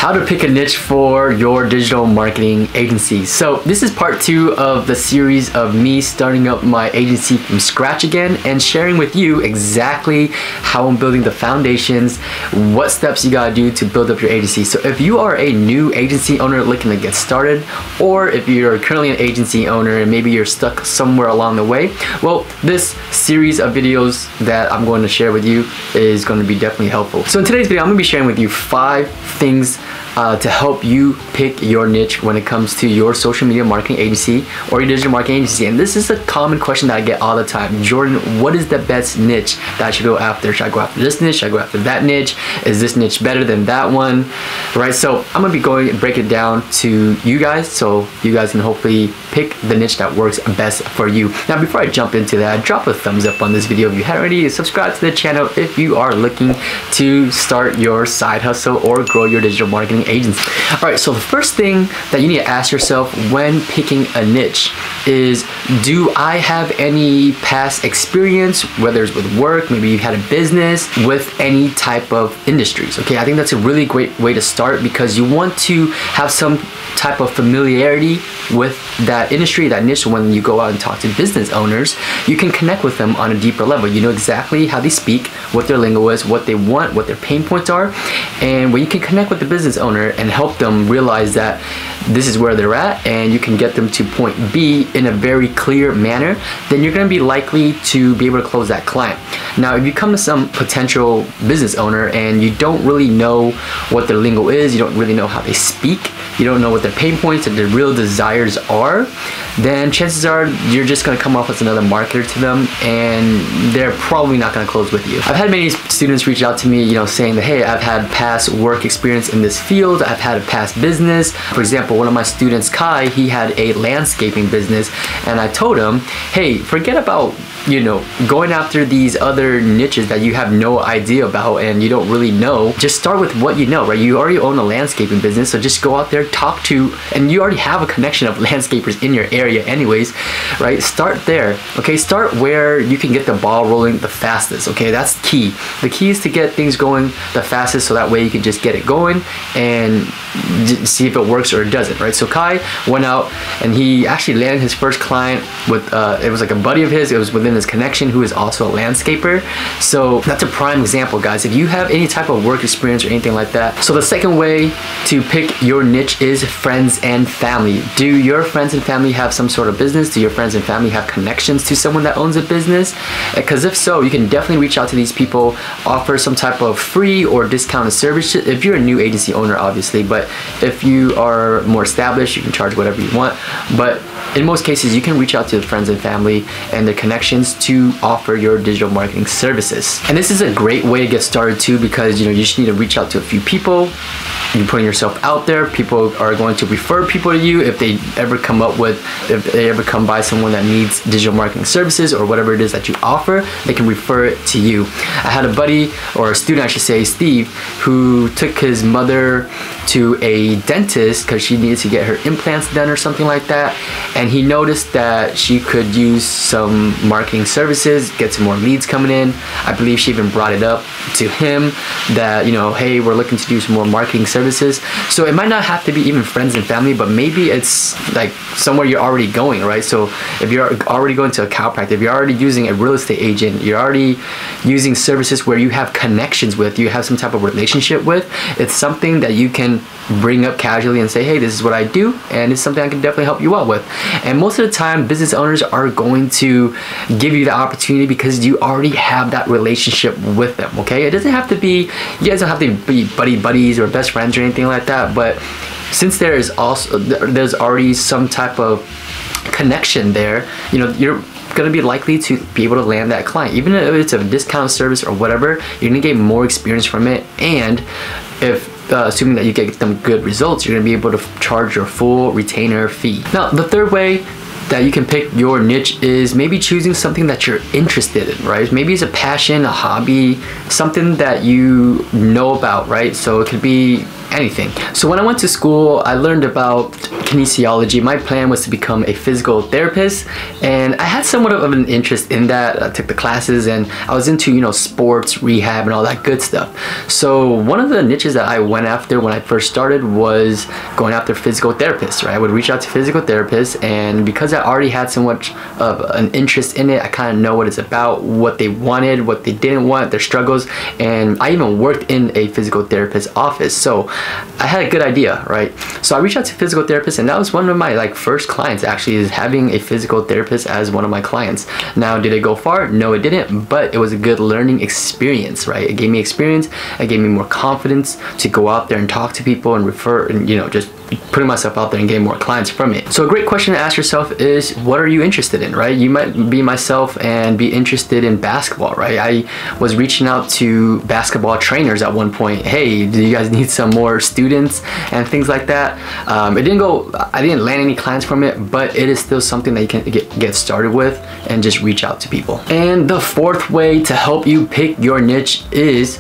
how to pick a niche for your digital marketing agency. So this is part 2 of the series of me starting up my agency from scratch again and sharing with you exactly how I'm building the foundations, what steps you gotta do to build up your agency. So if you are a new agency owner looking to get started, or if you're currently an agency owner and maybe you're stuck somewhere along the way, well, this series of videos that I'm going to share with you is going to be definitely helpful. So in today's video, I'm going to be sharing with you 5 things to help you pick your niche when it comes to your social media marketing agency or your digital marketing agency. And this is a common question that I get all the time. Jordan, what is the best niche that I should go after? Should I go after this niche? Should I go after that niche? Is this niche better than that one? Right, so I'm going to be going and break it down to you guys so you guys can hopefully pick the niche that works best for you. Now, before I jump into that, drop a thumbs up on this video if you haven't already. Subscribe to the channel if you are looking to start your side hustle or grow your digital marketing agency. All right, so the first thing that you need to ask yourself when picking a niche is, do I have any past experience, whether it's with work, maybe you've had a business, with any type of industries? Okay, I think that's a really great way to start because you want to have some type of familiarity with that industry, that niche. When you go out and talk to business owners, you can connect with them on a deeper level. You know exactly how they speak, what their lingo is, what they want, what their pain points are. And when you can connect with the business owner and help them realize that this is where they're at and you can get them to point B in a very clear manner, then you're going to be likely to be able to close that client. Now, if you come to some potential business owner and you don't really know what their lingo is, you don't really know how they speak, you don't know what their pain points and their real desires are, then chances are you're just going to come off as another marketer to them and they're probably not going to close with you. I've had many students reach out to me, saying that, hey, I've had past work experience in this field, I've had a past business. For example, one of my students, Kai, he had a landscaping business, and I told him, hey, forget about going after these other niches that you have no idea about and you don't really know. Just start with what you know, right? You already own a landscaping business, so just go out there, talk to, and you already have a connection of landscapers in your area anyways, right? Start there, okay? Start where you can get the ball rolling the fastest, okay? That's key. The key is to get things going the fastest so that way you can just get it going and see if it works or it doesn't, right? So Kai went out and he actually landed his first client with, it was like a buddy of his, it was within his connection who is also a landscaper. So that's a prime example, guys, if you have any type of work experience or anything like that. So the second way to pick your niche is friends and family. Do your friends and family have some sort of business? Do your friends and family have connections to someone that owns a business? Because if so, you can definitely reach out to these people, offer some type of free or discounted service if you're a new agency owner, obviously, but if you are more established, you can charge whatever you want. But in most cases, you can reach out to the friends and family and their connections to offer your digital marketing services. And this is a great way to get started too, because you just need to reach out to a few people. You're putting yourself out there. People are going to refer people to you if they ever come by someone that needs digital marketing services or whatever it is that you offer, they can refer it to you. I had a buddy, or a student I should say, Steve, who took his mother to a dentist because she needed to get her implants done or something like that, and he noticed that she could use some marketing services, get some more leads coming in. I believe she even brought it up to him that, hey, we're looking to do some more marketing services. So it might not have to be even friends and family, but maybe it's like somewhere you're already going, right? So if you're already going to a chiropractor, if you're already using a real estate agent, you're already using services where you have connections with, you have some type of relationship with, it's something that you can bring up casually and say, hey, this is what I do, and it's something I can definitely help you out with. And most of the time, business owners are going to give you the opportunity because you already have that relationship with them, okay? It doesn't have to be, you guys don't have to be buddies or best friends or anything like that, but since there's already some type of connection there, you're going to be likely to be able to land that client. Even if it's a discount service or whatever, you're going to get more experience from it, and if assuming that you get them good results, you're going to be able to charge your full retainer fee. Now, the third way that you can pick your niche is maybe choosing something that you're interested in, right? Maybe it's a passion, a hobby, something that you know about, right? So it could be anything. So when I went to school, I learned about kinesiology. My plan was to become a physical therapist, and I had somewhat of an interest in that. I took the classes and I was into, you know, sports, rehab, and all that good stuff. So one of the niches that I went after when I first started was going after physical therapists, right? I would reach out to physical therapists, and because I already had so much of an interest in it, I kind of know what it's about, what they wanted, what they didn't want, their struggles, and I even worked in a physical therapist office, so I had a good idea, right? So I reached out to physical therapists, and that was one of my first clients, actually, is having a physical therapist as one of my clients. Now, did it go far? No, it didn't, but it was a good learning experience, right? It gave me experience, it gave me more confidence to go out there and talk to people and refer, and, you know, just putting myself out there and getting more clients from it. So a great question to ask yourself is, what are you interested in, right? You might be myself and be interested in basketball, right? I was reaching out to basketball trainers at one point. Hey, do you guys need some more students and things like that? I didn't land any clients from it, but it is still something that you can get started with and just reach out to people. And the fourth way to help you pick your niche is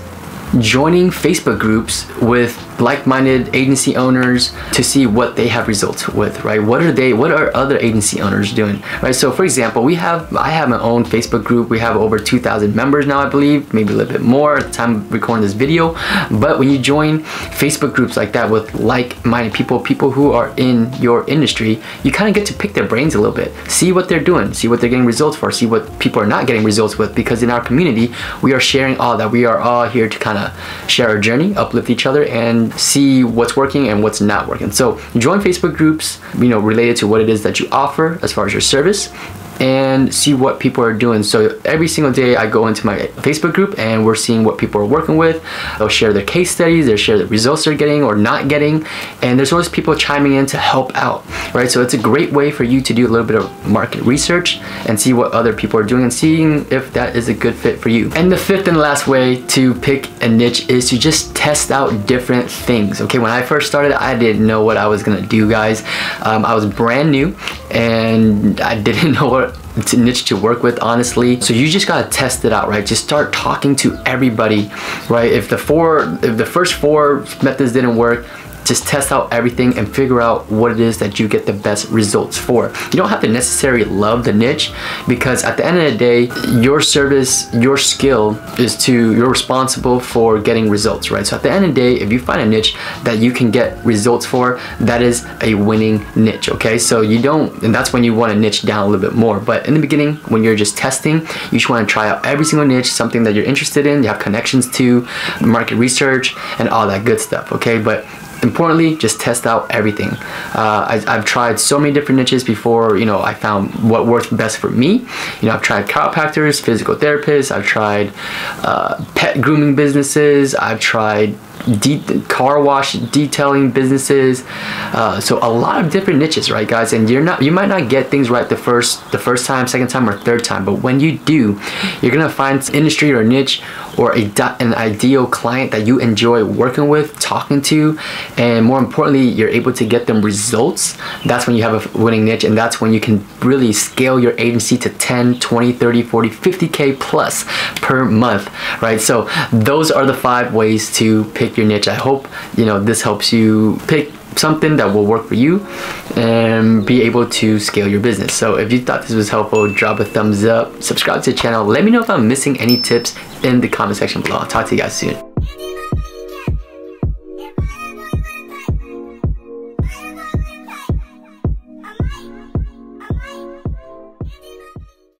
joining Facebook groups with like-minded agency owners to see what they have results with, right? What are other agency owners doing, right? So for example, I have my own Facebook group. We have over 2,000 members now, I believe, maybe a little bit more at the time of recording this video. But when you join Facebook groups like that with like-minded people who are in your industry, you kind of get to pick their brains a little bit, see what they're doing, see what they're getting results for, see what people are not getting results with, because in our community, we are sharing all that. We are all here to kind of share our journey, uplift each other, and see what's working and what's not working. So join Facebook groups, you know, related to what it is that you offer as far as your service, and see what people are doing. So every single day I go into my Facebook group and we're seeing what people are working with. They'll share their case studies, they'll share the results they're getting or not getting, and there's always people chiming in to help out, right? So it's a great way for you to do a little bit of market research and see what other people are doing and seeing if that is a good fit for you. And the fifth and last way to pick a niche is to just test out different things. Okay, when I first started, I didn't know what I was gonna do, guys. I was brand new and I didn't know what niche to work with, honestly. So you just gotta test it out, right? Just start talking to everybody, right? If the first four methods didn't work, just test out everything and figure out what it is that you get the best results for. You don't have to necessarily love the niche, because at the end of the day, your service, your skill you're responsible for getting results, right? So at the end of the day, if you find a niche that you can get results for, that is a winning niche, okay? So and that's when you want to niche down a little bit more. But in the beginning, when you're just testing, you just want to try out every single niche, something that you're interested in, you have connections to, market research, and all that good stuff, okay? But importantly, just test out everything. I've tried so many different niches before, you know, I found what works best for me. You know, I've tried chiropractors, physical therapists, I've tried pet grooming businesses, I've tried car wash detailing businesses, so a lot of different niches, right, guys? And you might not get things right the first time, second time, or third time, but when you do, you're gonna find industry or niche or an ideal client that you enjoy working with, talking to, and more importantly, you're able to get them results. That's when you have a winning niche, and that's when you can really scale your agency to 10, 20, 30, 40, 50K plus per month, right? So those are the 5 ways to pick your niche. I hope, you know, this helps you pick something that will work for you and be able to scale your business. So if you thought this was helpful, drop a thumbs up, subscribe to the channel. Let me know if I'm missing any tips in the comment section below. I'll talk to you guys soon.